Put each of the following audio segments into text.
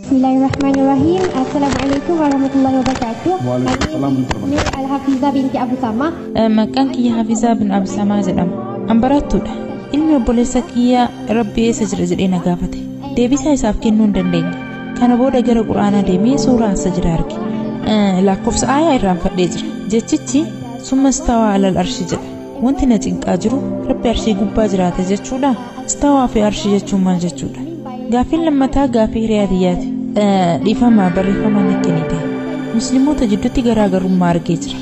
Bismillahirrahmanirrahim. Assalamualaikum warahmatullahi wabarakatuh. Waalaikumsalam. Ini Al-Hafizah binti Abu Sama. Maqaan kiyya Hafizaa bin Abu Samaa jedhama. An barattuudha. Ilmi obboleessa kiyya Rabbi eessa jira jedhee na gaafate. Deebisaa isaaf kennuu hin dandeenye. Kana booda gara Quraanaa deemee suuraa as jira arge. Lakkoofsa aayaa irraanfadhee jira. Jechichi summa istawaa alal arshi jedha. Wanti na cinqaa jiru Rabbi arshii gubbaa jiraata jechuudha. Istawaa fi arshii jechuun maal jechuudha? Gaafiin lammataa gaafii riyaadiyyaati. Dhiifama barreeffama ni kennite. Musliimoota jidduutti garaagarummaa argee jira.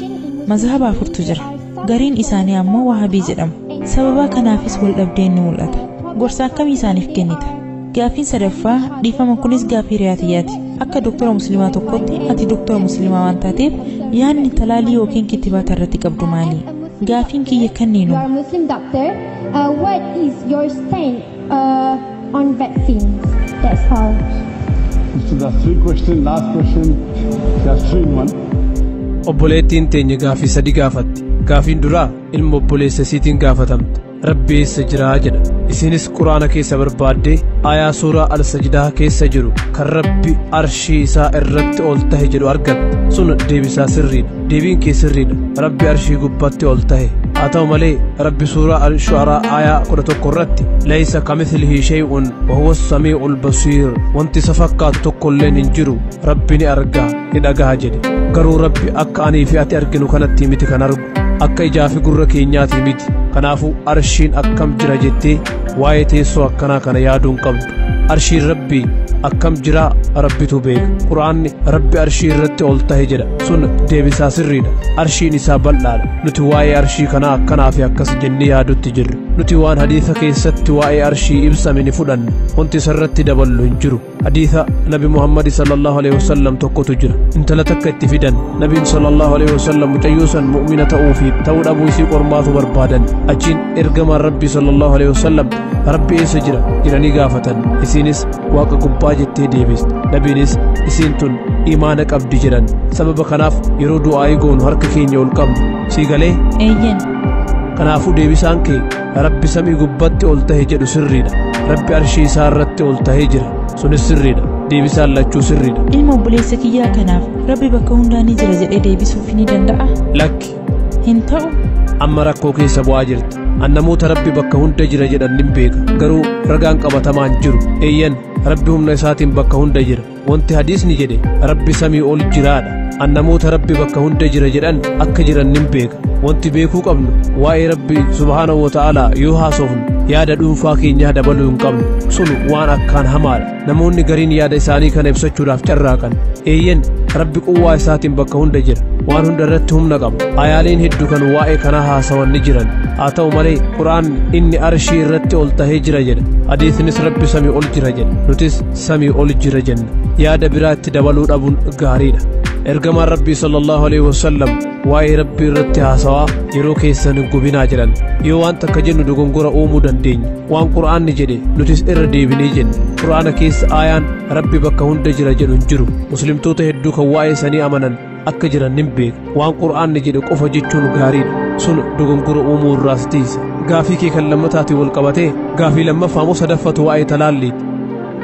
Mazhaba afurtu jira. Gariin isaanii ammoo Wahabii jedhamu. Sababa kanaafis wal dhabdeen ni mul'ata. Gorsa akkamii isaaniif kennita? Gaafiin sadaffaa dhiifama kunis gaafii riyaadiyyaati. Akka doktora musliimaa tokkotti ati doktora musliimaa waan taateef yaadni talaalii yookiin kittibaata irratti qabdu maali? Gaafiin kiyya kanniinu. You are a Muslim doctor. What is your stand on vaccines? That's all. So that's three questions. Last question. That's 3 in 1. Obboleettiin teenya gaafii sadi gaafatti. Gaafiin duraa ilma obboleessa isiitiin gaafatamte. Rabbi eessa jiraa jedha. Isinis Quraana keessa barbaaddee aayaa suuraa al-sajdaa keessa jiru kan Rabbi arshii isaa irratti ol tahe jedhu argatte. Sun deebisaa sirriidha. Deebiin kee sirriidha. Rabbi arshii gubbaatti ol tahe. Haa ta'u malee Rabbi suuraa al-shu'araa aayaa 11 irratti laysa kamithlihi shay'un wa huwa as-samii'ul basiir. Wanti isa fakkaatu tokkolleen hin jiru. Rabbi ni argaa, ni dhagaha jedhe. Garuu Rabbi akka anii fi ati arginu kanatti miti kan argu. Akka ijaa fi gurra keenyaati miti. Kanaafuu arshiin akkam jira jettee waa'ee teessoo akkanaa kana yaaduun qabdu. Arshiin Rabbi akkam jira Rabbitu beeka. Quraanni Rabbi arshii irratti ol tahe jedha. Sun deebisaa sirriidha. Arshiin isaa bal'aadha. Nuti waa'ee arshii kanaa akkanaa fi akkas jennee yaadutti jirra. Nuti waan hadiisa keessatti waa'ee arshii ibsame ni fudhanna. Wanti isarratti daballu hin jiru. Hadiisa Nabi Muhammad sallallahu alaihi wasallam tokkotu jira. Intala takka itti fidan. Nabiin sallallahu alaihi wasallam mucayyoo san mu'mina ta'uu fi ta'uu dhabuu isii qormaatu barbaadan. Achiin ergamaan Rabbi sallallahu alaihi wasallam Rabbi eessa jira jedhanii gaafatan. Isiinis Waaqa gubbaa jettee deebiste. Nabiinis isiin tun imaana qabdi jedhan. Sababa kanaaf yeroo du'aa goonu harka keenya ol qabnu. Sii galee? Eeyyen. Kanaafuu deebisaan kee Rabbi samii gubbatti ol tahe jedhu sirriidha. Rabbi arshii isaa irratti ol tahee jira. Sunis sirriidha. Deebisaan lachuu sirriidha. Ilma obboleessa kiyyaa kanaaf Rabbi bakka hundaa ni jira jedhee deebisuuf ni danda'a? Lakki. Hin ta'u. Amma rakkoo keessa bu'aa jirti. An namoota Rabbi bakka hunda jira jedhan nin beeka. Garuu ragaan qabatamaan jiru. Eeyyan Rabbi humna isaatiin bakka hunda jira. Wanti hadiisni jedhe Rabbi samii ol jiraadha. An namoota Rabbi bakka hunda jira jedhan akka jiran nin beeka. Wanti beekuu qabnu waa'ee Rabbi subhaanahu wa ta'aalaa yoo haasofnu yaada dhuunfaa keenyaa dabaluu hin qabnu. Sun waan akkaan hamaadha. Namoonni gariin yaada isaanii kana ibsachuudhaaf carraaqan. Eeyyan Rabbi quwwaa isaatiin bakka hunda jira. Waan hunda irratti humna qaba. Ayaaleen hedduu kan waa'ee kanaa haasawan ni jiran. Haa ta'u malee Quraanni inni arshii irratti ol tahee jira jedha. Hadiisnis Rabbi samii ol jira jedha. Nutis samii ol jira jenna. Yaada biraa itti dabaluu dhabuun gaariidha. Ergamaan Rabbi sallallahu alaihi wasallam waa'ee Rabbi irratti haasawaa yeroo keessan hin gubinaa jedhan. Yoo waan takka jennu dogongora uumuu dandeenya. Waan Quraanni jedhe nutis irra deebinee jenna. Quraana keessa aayaan Rabbi bakka hunda jira jedhu hin jiru. Muslimtoota hedduu kan waa'ee sanii amanan akka jiran nin beeka. Waan Quraanni jedhe qofa jechuun gaariidha. Sun dogongora uumuu irraas tiisa. Gaafii kee kan lammataatiin wal qabatee gaafii lammaffaa moo sadaffatu waa'ee talaalliiti?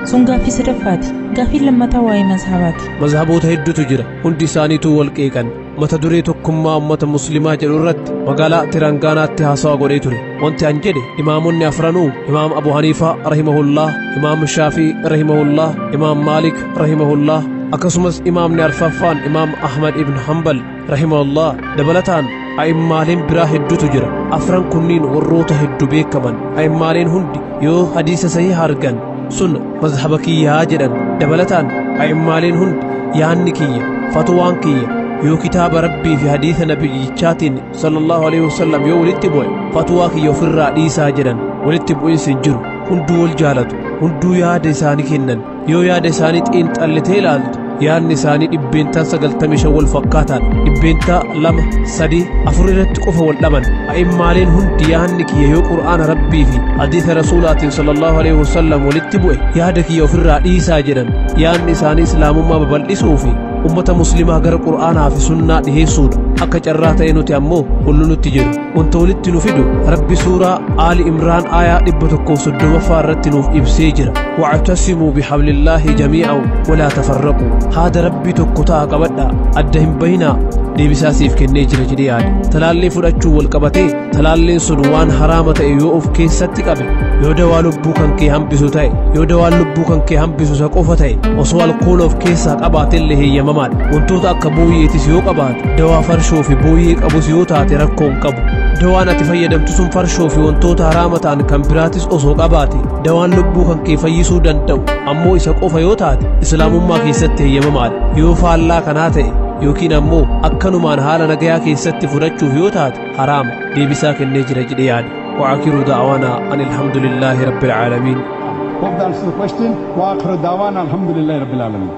Sun gaafii sadaffaati. Gaafiin lammataa waa'ee mazhabaati. Mazhaboota hedduutu jira. Hundi isaaniituu wal qeeqan. Mata duree tokkummaa ummata muslimaa jedhu irratti magaalaa Tirangaanaatti haasawaa godhee ture. Wanti an jedhe imaamonni afranuu Imaam Abu Haniifaa rahimahullah, Imaam Shaafii rahimahullah, Imaam Maalik rahimahullah, akkasumas imaamni arfaffaan Imaam Ahmad ibn Hanbal rahimahullah dabalataan a'immaaleen biraa hedduutu jira. Afran kunniin warroota hedduu beekaman. A'immaaleen hundi yoo hadiisa sahii argan sun mazhaba kiyyaa jedhan. Dabalataan a'immaaleen hundi yaanni kiyya, fatwaan kiyya yoo kitaaba Rabbii fi hadiisa nabiyyichaatiin sallallahu alaihi wasallam yoo walitti bu'e fatwaa kiyya ofirraa dhiisaa jedhan. Walitti bu'insi hin jiru. Hunduu wal jaalatu. Hunduu yaada isaanii kennan. Yoo yaada isaanii xiinxallitee ilaaltu yaadni isaanii dhibbeentaan 95 wal fakkaataan. Dhibbeentaa 2, 3, 4 irratti qofa wal dhaban. A'immaaleen hundi yaadni kiyya yoo Qur'aana Rabbii fi hadiisa Rasuulaatiin sallallahu alaihi wasallam walitti bu'e yaada kiyya ofirraa dhiisaa jedhan. Yaadni isaanii islaamummaa babal'isuu fi ummata muslimaa gara qur'aanaa fi sunnaa dhiheessuudha. Akka carraa ta'e nuti ammoo hullu nutti jiru. Wanta walitti nu fidu Rabbi suuraa Aali Imraan aayaa 130 irratti nuuf ibsee jira. Wa'tasimuu bihablillaahi jamii'an walaa tafarraquu. Haada Rabbii tokko ta'a qabadhaa adda hin bahinaa deebisaa siif kennee jira jedhee yaade. Talaallee fudhachuu wal qabatee talaalleen sun waan haraama ta'e yoo of keessatti qabe, yoo dawaa lubbuu kan kee hambisu ta'e, yoo dawaan lubbuu kan kee hambisu isa qofa ta'e, osoo alkoolii of keessaa qabaatellee heeyyamamaadha. Wantoota akka booyyeetis yoo qabaate, dawaa farshoo fi booyyee qabus yoo taate rakkoon qabu. Dawaan ati fayyadamtu sun farshoo fi wantoota haraama ta'an kan biraatis osoo qabaate, dawaan lubbuu kan kee fayyisuu danda'u ammoo isa qofa yoo taate islaamummaa keessatti heeyyamamaadha. Yoo faallaa kanaa ta'e yookiin ammoo akkanumaan haala nagayaa keessatti fudhachuuf yoo taate haraama deebisaa kennee jira jedhee yaade. وآخر دعوانا أن الحمد لله رب العالمين. Hope that answers the question. وآخر دعوانا الحمد لله رب العالمين.